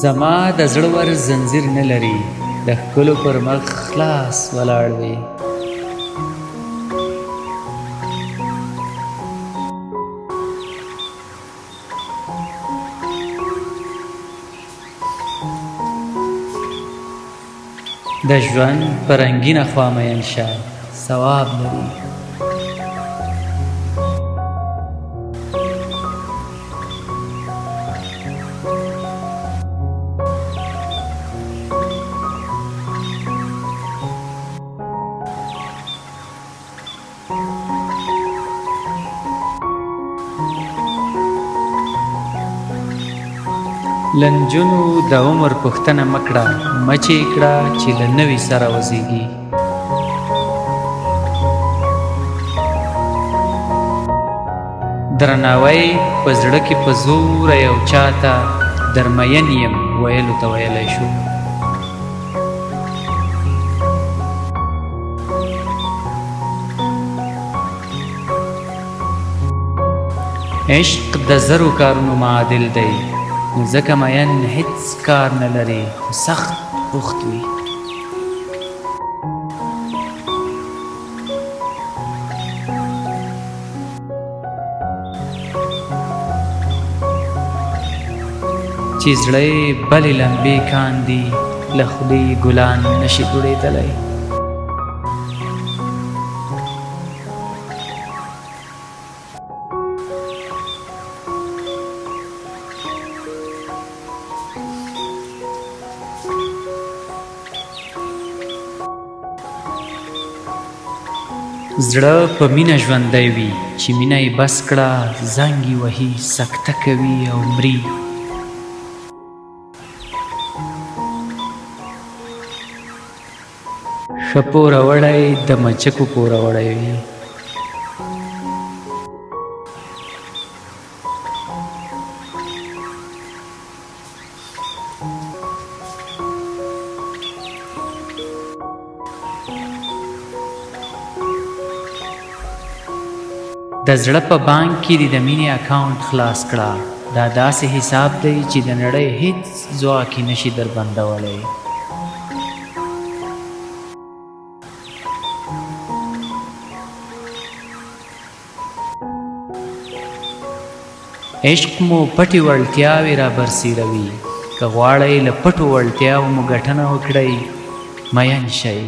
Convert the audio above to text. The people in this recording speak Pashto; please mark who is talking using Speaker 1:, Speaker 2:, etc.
Speaker 1: زما د زړه ور زنځیر نه لري، د ښکلو پر مخ خلاص ولاړ وي. د ژوند په رنګینه خوا مین شه، ثواب لري. له نجونو د عمر پوښتنه مه کړه، مچې یې کړه چې له نوي سره وزیږي. درناوی په زړه کې په زوره یو چاته درمین یم ویلو ته ویلی شو. عشق د زرو کارونو معادل دی، نو ځکه مین هیڅ کار نه لري خو سخت بوخت وي. چې زړه یې بلې لمبې کاندي، له خولې ګلان نشي دوړېدلی. زړه په مینه ژوندی وي، چې مینه یې بس کړه زنګ یې وهي، سکته کوي او مري. ښه پوروړی د مچکو پوروړی وي. د زړه په بانک کې دې د مینې اکاونټ خلاص کړه، دا داسې حساب دی چې د نړۍ هیڅ ځواک یې نشي دربندولی. عشق مو پټې وړتیاوې را برسېروي، که غواړئ له پټو وړتیاوو مو ګټنه وکړئ مین شئ.